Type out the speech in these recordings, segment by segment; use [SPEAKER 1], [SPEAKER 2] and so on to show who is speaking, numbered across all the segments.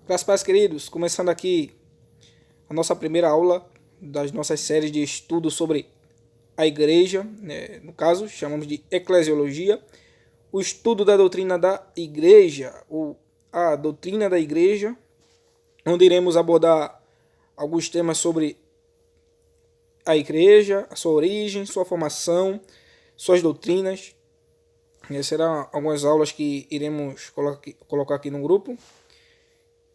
[SPEAKER 1] Graças, pais queridos, começando aqui a nossa primeira aula das nossas séries de estudo sobre a igreja, né? No caso, chamamos de eclesiologia, o estudo da doutrina da igreja, ou a doutrina da igreja, onde iremos abordar alguns temas sobre a igreja, a sua origem, sua formação, suas doutrinas. Essas serão algumas aulas que iremos colocar aqui no grupo.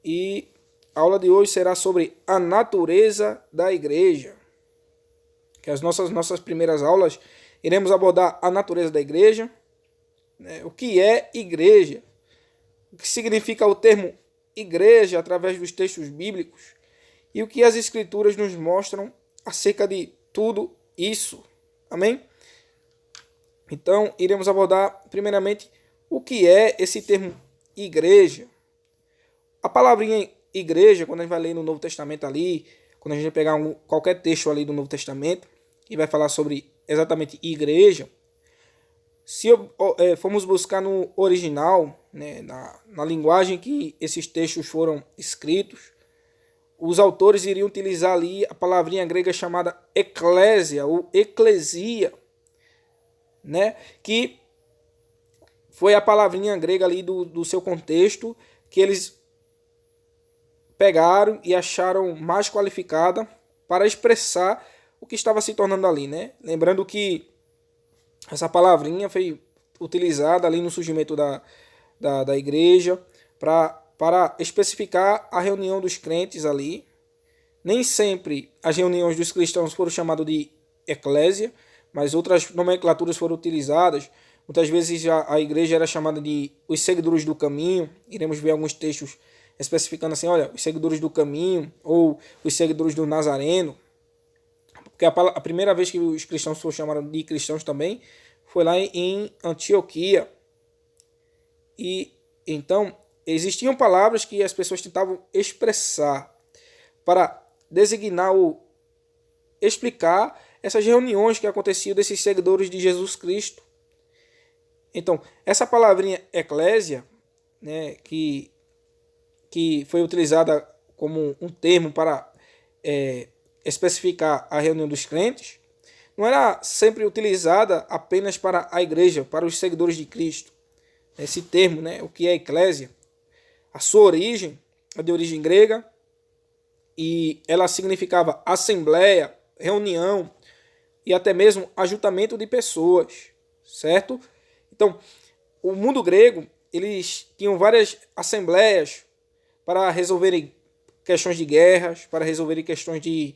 [SPEAKER 1] E a aula de hoje será sobre a natureza da igreja. Que as nossas primeiras aulas iremos abordar a natureza da igreja, né? O que é igreja, o que significa o termo igreja através dos textos bíblicos e o que as escrituras nos mostram acerca de tudo isso. Amém? Então, iremos abordar primeiramente o que é esse termo igreja. A palavrinha igreja, quando a gente vai ler no Novo Testamento ali, quando a gente vai pegar qualquer texto ali do Novo Testamento e vai falar sobre exatamente igreja, se formos buscar no original, né, na linguagem que esses textos foram escritos, os autores iriam utilizar ali a palavrinha grega chamada eclésia ou eclesia, né, que foi a palavrinha grega ali do seu contexto que eles pegaram e acharam mais qualificada para expressar o que estava se tornando ali, né? Lembrando que essa palavrinha foi utilizada ali no surgimento da igreja para especificar a reunião dos crentes ali. Nem sempre as reuniões dos cristãos foram chamadas de eclésia, mas outras nomenclaturas foram utilizadas. Muitas vezes a igreja era chamada de os seguidores do caminho. Iremos ver alguns textos especificando assim, olha, os seguidores do caminho ou os seguidores do Nazareno. Porque a primeira vez que os cristãos foram chamados de cristãos também foi lá em Antioquia. E então existiam palavras que as pessoas tentavam expressar para designar ou explicar essas reuniões que aconteciam desses seguidores de Jesus Cristo. Então, essa palavrinha eclésia, né, que foi utilizada como um termo para especificar a reunião dos crentes, não era sempre utilizada apenas para a igreja, para os seguidores de Cristo. Esse termo, né, o que é eclésia, a sua origem é de origem grega e ela significava assembleia, reunião e até mesmo ajuntamento de pessoas, certo? Então, o mundo grego, eles tinham várias assembleias para resolverem questões de guerras, para resolverem questões de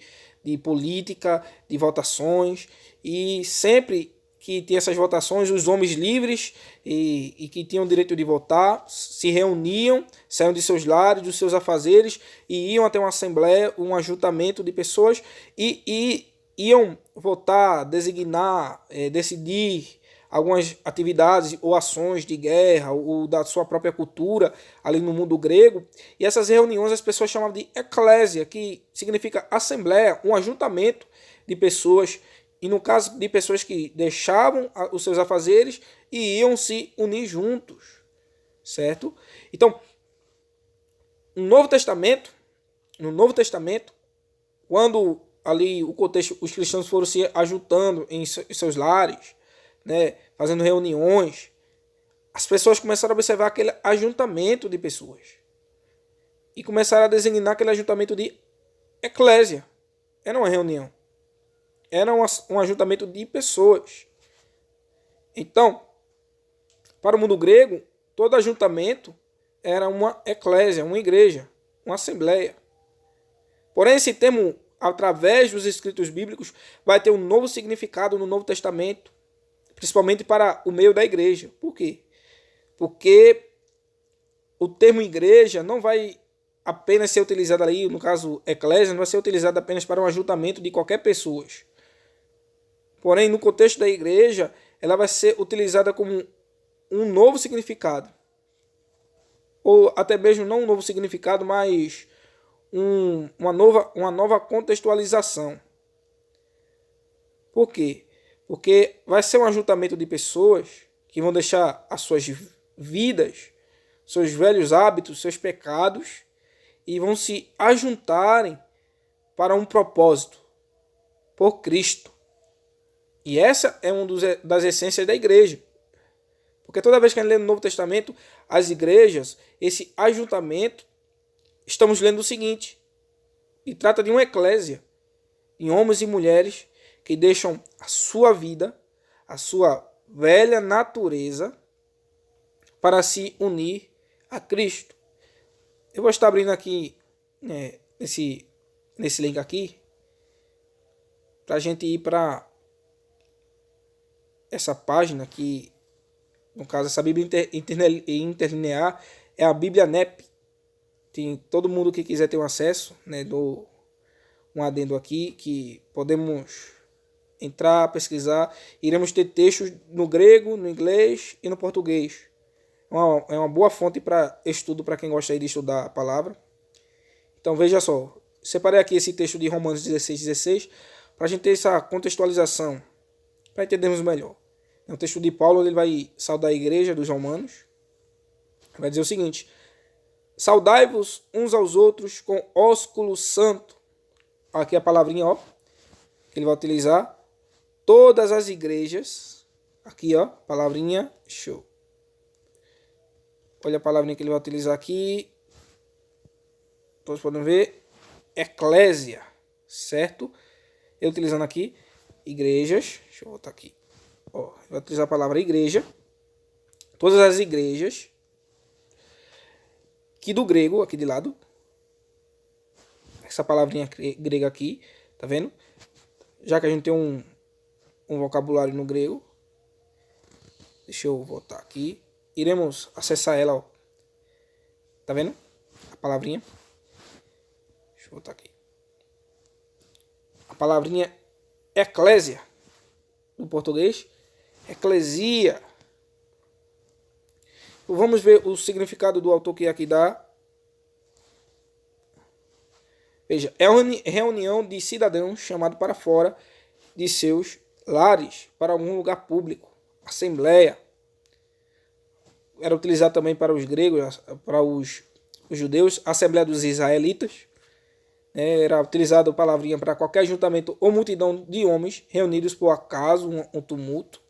[SPEAKER 1] política, de votações, e sempre que tinha essas votações, os homens livres e que tinham o direito de votar se reuniam, saíam de seus lares, dos seus afazeres e iam até uma assembleia, um ajuntamento de pessoas e iam votar, designar, decidir algumas atividades ou ações de guerra ou da sua própria cultura ali no mundo grego. E essas reuniões as pessoas chamavam de eclésia, que significa assembleia, um ajuntamento de pessoas, e no caso de pessoas que deixavam os seus afazeres e iam se unir juntos, certo? Então, no Novo Testamento, quando ali o contexto, os cristãos foram se ajuntando em seus lares, né, fazendo reuniões, as pessoas começaram a observar aquele ajuntamento de pessoas e começaram a designar aquele ajuntamento de eclésia. Era uma reunião, era um ajuntamento de pessoas. Então, para o mundo grego, todo ajuntamento era uma eclésia, uma igreja, uma assembleia. Porém, esse termo, através dos escritos bíblicos, vai ter um novo significado no Novo Testamento, principalmente para o meio da igreja. Por quê? Porque o termo igreja não vai apenas ser utilizado ali, no caso eclésia, não vai ser utilizado apenas para um ajuntamento de qualquer pessoa. Porém, no contexto da igreja, ela vai ser utilizada como um novo significado. Ou até mesmo não um novo significado, mas uma nova contextualização. Por quê? Porque vai ser um ajuntamento de pessoas que vão deixar as suas vidas, seus velhos hábitos, seus pecados, e vão se ajuntarem para um propósito, por Cristo. E essa é uma das essências da igreja. Porque toda vez que a gente lê no Novo Testamento, as igrejas, esse ajuntamento, estamos lendo o seguinte: e trata de uma eclésia, em homens e mulheres que deixam a sua vida, a sua velha natureza, para se unir a Cristo. Eu vou estar abrindo aqui nesse link aqui, para a gente ir para essa página que, no caso, essa Bíblia interlinear é a Bíblia NEP. Tem todo mundo que quiser ter um acesso, né, dou um adendo aqui, que podemos entrar, pesquisar. Iremos ter textos no grego, no inglês e no português. É uma boa fonte para estudo para quem gosta aí de estudar a palavra. Então veja só, separei aqui esse texto de Romanos 16:16 para a gente ter essa contextualização, para entendermos melhor. É um texto de Paulo, onde ele vai saudar a igreja dos romanos. Vai dizer o seguinte: saudai-vos uns aos outros com ósculo santo. Aqui a palavrinha, ó, que ele vai utilizar. Todas as igrejas, aqui, ó, palavrinha, show. Olha a palavrinha que ele vai utilizar aqui. Todos podem ver. Eclésia, certo? Eu utilizando aqui igrejas. Deixa eu voltar aqui. Ó, vai utilizar a palavra igreja. Todas as igrejas. Que do grego, aqui de lado. Essa palavrinha grega aqui. Tá vendo? Já que a gente tem um vocabulário no grego. Deixa eu voltar aqui. Iremos acessar ela, ó. Tá vendo? A palavrinha. Deixa eu voltar aqui. A palavrinha eclésia, no português. Eclesia. Vamos ver o significado do autor que aqui dá. Veja, é uma reunião de cidadãos chamados para fora de seus lares, para algum lugar público. Assembleia. Era utilizado também para os gregos, para os judeus, Assembleia dos Israelitas. Era utilizado a palavrinha para qualquer ajuntamento ou multidão de homens reunidos por acaso, um tumulto.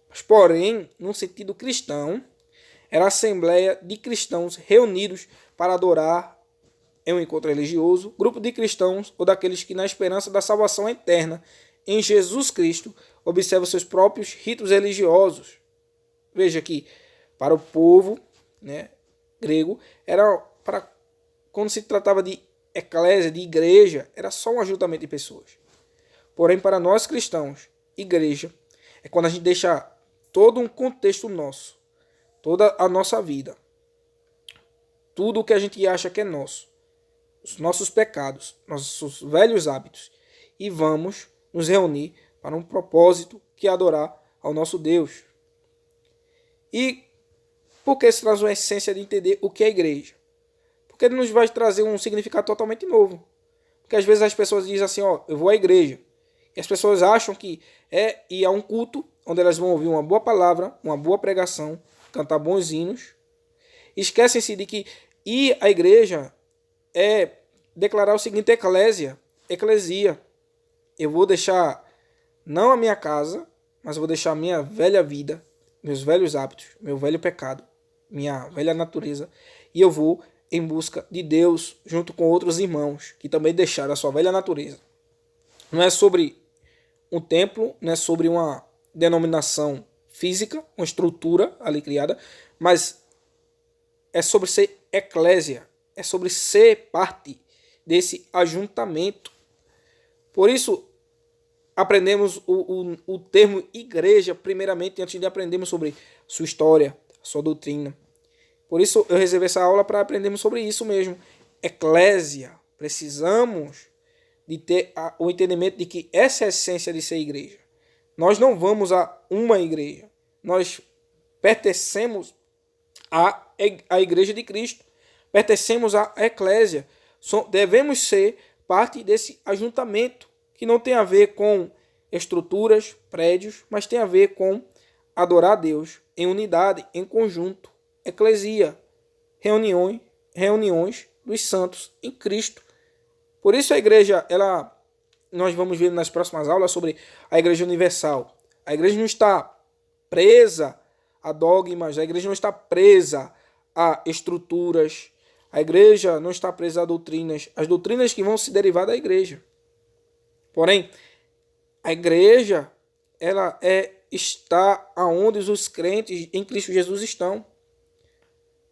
[SPEAKER 1] Mas, porém, no sentido cristão, era a assembleia de cristãos reunidos para adorar em um encontro religioso, grupo de cristãos ou daqueles que, na esperança da salvação eterna em Jesus Cristo, observam seus próprios ritos religiosos. Veja aqui, para o povo, né, grego, era para, quando se tratava de eclésia, de igreja, era só um ajuntamento de pessoas. Porém, para nós cristãos, igreja é quando a gente deixa todo um contexto nosso, toda a nossa vida, tudo o que a gente acha que é nosso, os nossos pecados, nossos velhos hábitos, e vamos nos reunir para um propósito que é adorar ao nosso Deus. E por que isso traz uma essência de entender o que é a igreja? Porque ele nos vai trazer um significado totalmente novo. Porque às vezes as pessoas dizem assim, ó, eu vou à igreja. E as pessoas acham que é ir a um culto onde elas vão ouvir uma boa palavra, uma boa pregação, cantar bons hinos. Esquecem-se de que ir à igreja é declarar o seguinte: eclesia. Eu vou deixar não a minha casa, mas eu vou deixar a minha velha vida, meus velhos hábitos, meu velho pecado, minha velha natureza, e eu vou em busca de Deus junto com outros irmãos que também deixaram a sua velha natureza. Não é sobre um templo, não é sobre uma denominação física, uma estrutura ali criada, mas é sobre ser eclésia, é sobre ser parte desse ajuntamento. Por isso, aprendemos o termo igreja, primeiramente, antes de aprendermos sobre sua história, sua doutrina. Por isso, eu reservei essa aula para aprendermos sobre isso mesmo. Eclésia. Precisamos de ter o entendimento de que essa é a essência de ser igreja. Nós não vamos a uma igreja. Nós pertencemos à igreja de Cristo. Pertencemos à eclésia. Devemos ser parte desse ajuntamento, que não tem a ver com estruturas, prédios, mas tem a ver com adorar a Deus em unidade, em conjunto. Eclesia, reuniões dos santos em Cristo. Por isso a igreja, nós vamos ver nas próximas aulas sobre a igreja universal. A igreja não está presa a dogmas, a igreja não está presa a estruturas, a igreja não está presa a doutrinas, as doutrinas que vão se derivar da igreja. Porém, a igreja, está aonde os crentes em Cristo Jesus estão.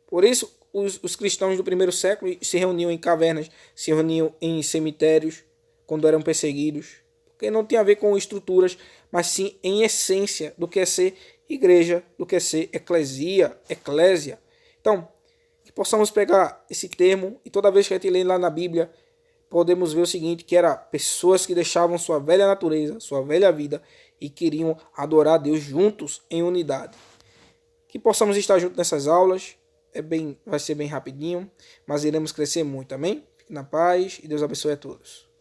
[SPEAKER 1] Por isso, os cristãos do primeiro século se reuniam em cavernas, se reuniam em cemitérios, quando eram perseguidos. Porque não tem a ver com estruturas, mas sim em essência do que é ser igreja, do que é ser eclésia. Então, que possamos pegar esse termo e toda vez que a gente lê lá na Bíblia, podemos ver o seguinte, que era pessoas que deixavam sua velha natureza, sua velha vida e queriam adorar a Deus juntos em unidade. Que possamos estar juntos nessas aulas, vai ser bem rapidinho, mas iremos crescer muito, amém? Fique na paz e Deus abençoe a todos.